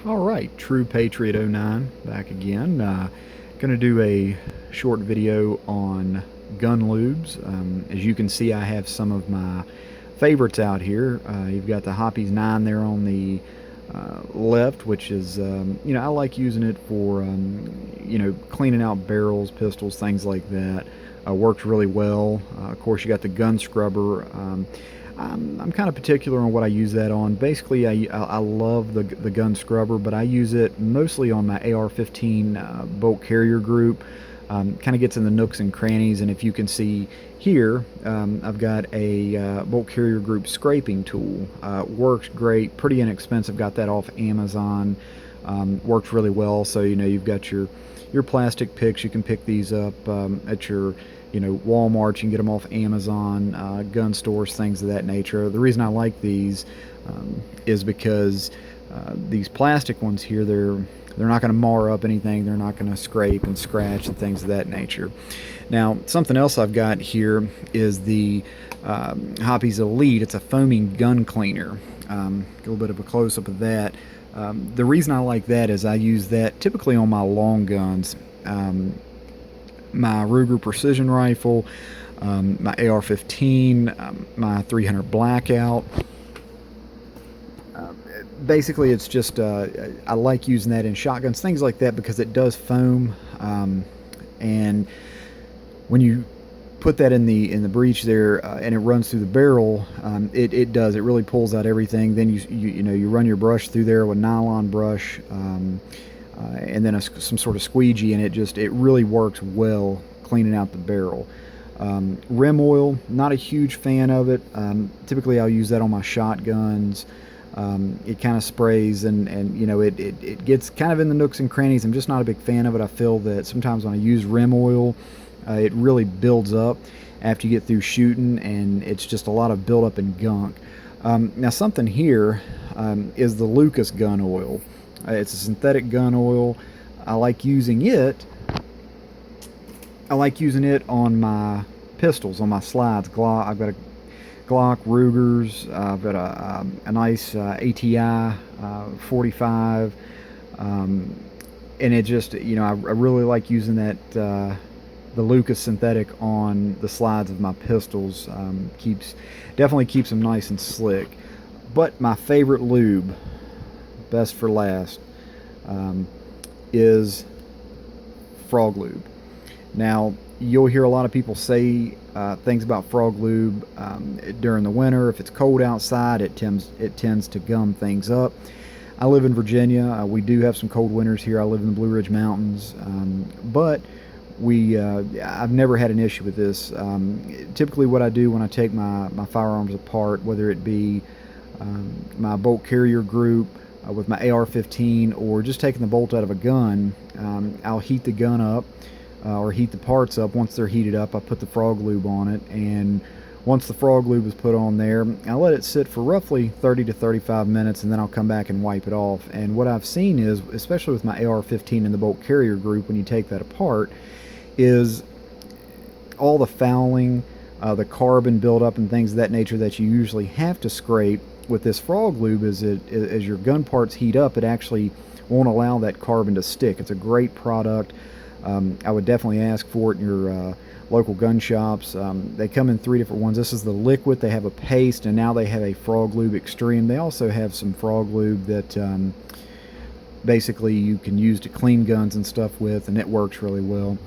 Alright, True Patriot '09 back again. Gonna do a short video on gun lubes. As you can see, I have some of my favorites out here. You've got the Hoppe's 9 there on the left, which is, I like using it for, cleaning out barrels, pistols, things like that. Works really well. Of course, you got the gun scrubber. I'm kind of particular on what I use that on. Basically, I love the gun scrubber, but I use it mostly on my AR-15 bolt carrier group. Kind of gets in the nooks and crannies, and if you can see here, I've got a bolt carrier group scraping tool. Works great, pretty inexpensive. Got that off Amazon. Works really well. So you've got your plastic picks. You can pick these up at your Walmart. You can get them off Amazon, gun stores, things of that nature. The reason I like these is because these plastic ones here, they're not going to mar up anything. They're not going to scrape and scratch and things of that nature. Now, something else I've got here is the Hoppe's Elite. It's a foaming gun cleaner. A little bit of a close-up of that. The reason I like that is I use that typically on my long guns. My Ruger precision rifle, my AR-15, my 300 Blackout. Basically, it's just I like using that in shotguns, things like that, because it does foam, and when you put that in the breech there and it runs through the barrel, it really pulls out everything. Then you run your brush through there with nylon brush. And then some sort of squeegee, and it really works well cleaning out the barrel. Rim oil, not a huge fan of it. Typically I'll use that on my shotguns. It kind of sprays and it gets kind of in the nooks and crannies. I'm just not a big fan of it. I feel that sometimes when I use rim oil, it really builds up after you get through shooting, and it's just a lot of buildup and gunk. Now something here is the Lucas gun oil. It's a synthetic gun oil. I like using it on my pistols, on my slides. I've got a Glock, Rugers. I've got a nice ATI 45, and it just, I really like using that the Lucas synthetic on the slides of my pistols. Definitely keeps them nice and slick. But my favorite lube, best for last, is Froglube. Now, you'll hear a lot of people say things about Froglube during the winter. If it's cold outside, it tends to gum things up. I live in Virginia. We do have some cold winters here. I live in the Blue Ridge Mountains, but I've never had an issue with this. Typically what I do when I take my firearms apart, whether it be my bolt carrier group, with my AR-15, or just taking the bolt out of a gun, I'll heat the gun up or heat the parts up. Once they're heated up, I put the Froglube on it, and once the Froglube is put on there, I let it sit for roughly 30 to 35 minutes, and then I'll come back and wipe it off. And what I've seen is, especially with my AR-15 and the bolt carrier group, when you take that apart, is all the fouling, the carbon buildup and things of that nature that you usually have to scrape with this Froglube, as your gun parts heat up, it actually won't allow that carbon to stick. It's a great product. I would definitely ask for it in your local gun shops. They come in 3 different ones. This is the liquid. They have a paste, and now they have a Froglube Extreme. They also have some Froglube that basically you can use to clean guns and stuff with, and it works really well.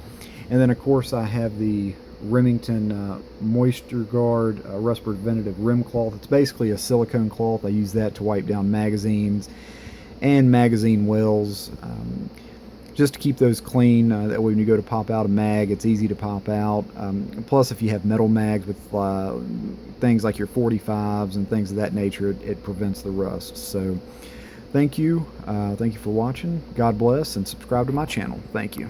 And then of course I have the Remington Moisture Guard Rust Preventative Rim Cloth. It's basically a silicone cloth. I use that to wipe down magazines and magazine wells, just to keep those clean. That way when you go to pop out a mag, it's easy to pop out. Plus, if you have metal mags with things like your 45s and things of that nature, it prevents the rust. So thank you for watching. God bless, and subscribe to my channel. Thank you.